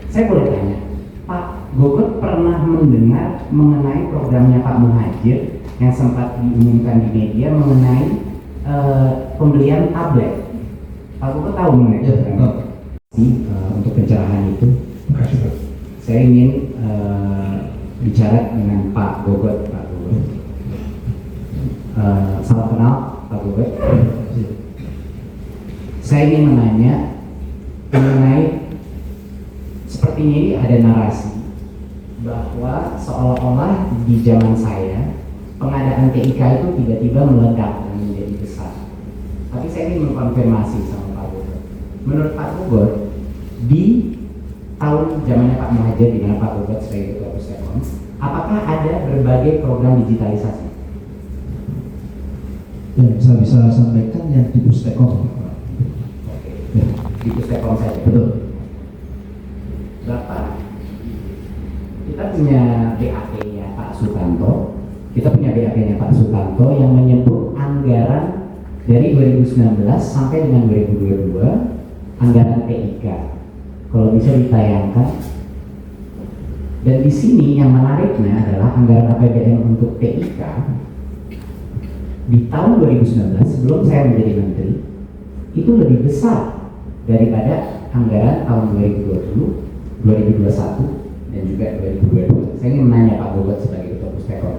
Saya boleh tanya, Pak Gogot pernah mendengar mengenai programnya Pak Muhadjir yang sempat diumumkan di media mengenai pembelian tablet? Pak Gogot tahu mengenai program untuk pencerahan itu? Terima kasih, Pak. Saya ingin bicara dengan Pak Gogot. Pak Gogot, salam kenal Pak Gogot. Saya ingin menanya mengenai sepertinya ini ada narasi bahwa seolah-olah di zaman saya pengadaan TIK itu tiba-tiba meledak dan menjadi besar. Tapi saya ingin mengkonfirmasi sama Pak Gogot. Menurut Pak Gogot, di tahun zamannya Pak Muhadjir di mana Pak Gogot sebagai Ketua Pustekon, apakah ada berbagai program digitalisasi? Yang saya bisa sampaikan yang di Pustekon. Oke, di Pustekon saja. Betul. Bapak, kita punya BAP-nya Pak Sutanto, Pak Sutanto yang menyebut anggaran dari 2019 sampai dengan 2022 anggaran TIK. Kalau bisa ditayangkan. Dan di sini yang menariknya adalah anggaran APBN untuk TIK di tahun 2019 sebelum saya menjadi menteri itu lebih besar daripada anggaran tahun 2020, 2021 dan juga 2022. Saya ingin menanya Pak Gogot sebagai Ketua Pustekon,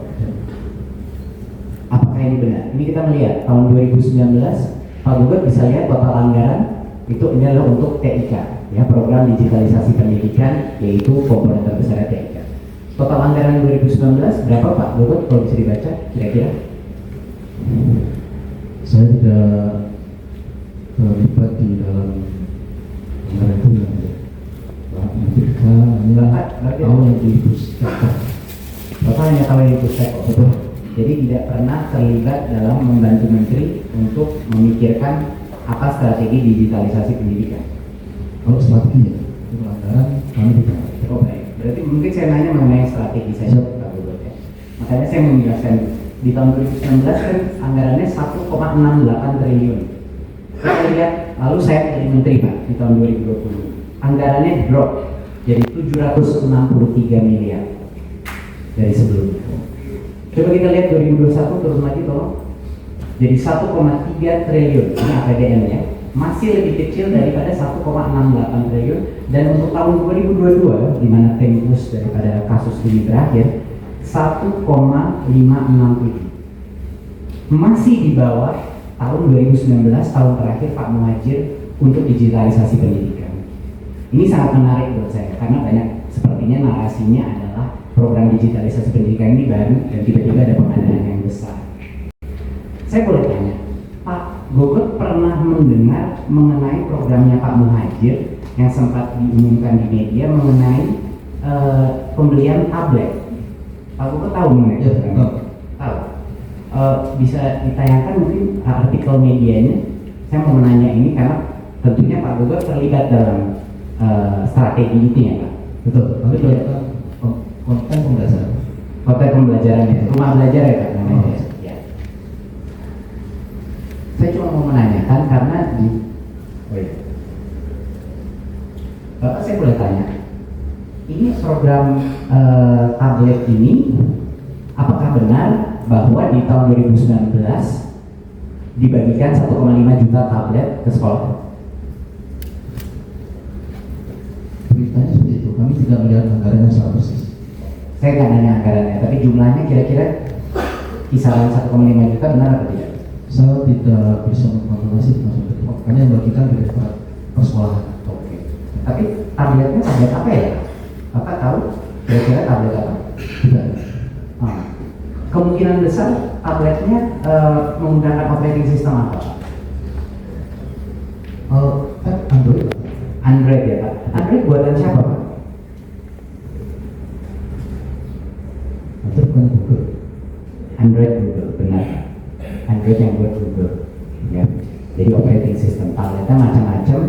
apakah ini benar? Ini kita melihat tahun 2019 Pak Gogot bisa lihat total anggaran itu ini adalah untuk TIK, ya, program digitalisasi pendidikan, yaitu komponen terbesar TIK. Total anggaran 2019 berapa Pak Gogot kalau bisa dibaca kira-kira? Saya tidak terlibat di dalam anggaran itu ya. Ketika hanya tahu yang di Pustekon. Bapak hanya tahu yang di Pustekon, betul? Jadi tidak pernah terlibat dalam membantu menteri untuk memikirkan apa strategi digitalisasi pendidikan. Kalau strategi ya, itu anggaran kami tidak. Oh baik, berarti mungkin saya nanya mengenai strategi saja Pak Gogot ya. Makanya saya mau menjelaskan di tahun 2019 kan anggarannya 1,68 triliun. Saya lihat, lalu saya menjadi menteri Pak di tahun 2020. Anggarannya drop jadi 763 miliar dari sebelumnya. Coba kita lihat 2021 turun lagi tolong. Jadi 1,3 triliun ini APBN ya. Masih lebih kecil daripada 1,68 triliun dan untuk tahun 2022 di mana tempus daripada kasus ini berakhir 1,567. Masih di bawah tahun 2019 tahun terakhir Pak Muhadjir untuk digitalisasi pendidikan. Ini sangat menarik buat saya karena banyak sepertinya narasinya adalah program digitalisasi pendidikan ini baru dan tiba-tiba ada pengadaan yang besar. Saya boleh tanya, Pak Gogot pernah mendengar mengenai programnya Pak Muhadjir yang sempat diumumkan di media mengenai pembelian tablet? Pak Gogot tahu mengenai program itu? Tahu. Bisa ditayangkan mungkin artikel medianya. Saya mau menanya ini karena tentunya Pak Gogot terlibat dalam strategi itu ya Pak. Betul. Betul. Konten pembelajaran. Konten pembelajaran ya, rumah belajar ya Pak namanya. Ya. Saya cuma mau menanyakan karena Bapak, saya boleh tanya, ini program tablet ini apakah benar bahwa di tahun 2019 dibagikan 1,5 juta tablet ke sekolah? Beritanya seperti itu, kami tidak melihat anggarannya secara persis. Saya nggak nanya anggarannya, tapi jumlahnya kira-kira kisaran 1,5 juta benar atau tidak? Saya tidak bisa mengkonfirmasi maksudnya. Karena yang bagikan direktorat persekolahan. Oke. Tapi tabletnya tablet apa ya? Bapak tahu kira-kira tablet apa? Tidak. Kemungkinan besar tabletnya menggunakan operating system apa? Android. Android ya Pak. Android buatan siapa Pak? Itu bukan Google. Android Google, benar. Android yang buat Google. Ya. Jadi operating system tabletnya macam-macam,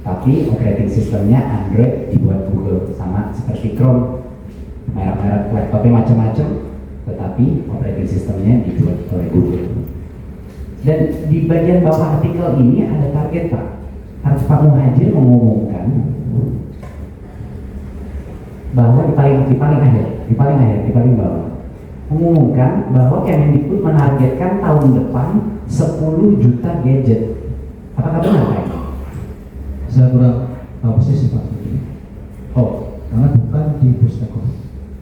tapi operating systemnya Android dibuat Google, sama seperti Chrome. Merek-merek laptopnya macam-macam, tetapi operating systemnya dibuat oleh Google. Dan di bagian bawah artikel ini ada target Pak. Pak Muhadjir mengumumkan bahwa di paling bawah mengumumkan bahwa Kemendikbud menargetkan tahun depan 10 juta gadget. Apakah benar Pak? Saya kurang tahu persis Pak. Oh, Karena bukan di Pustekop.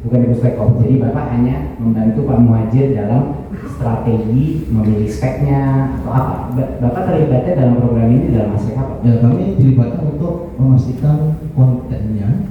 bukan di Pustekop. Jadi Bapak hanya membantu Pak Muhadjir dalam strategi memilih speknya atau apa? Bapak terlibatnya dalam program ini dalam aspek apa? Ya, kami dilibatkan untuk memastikan kontennya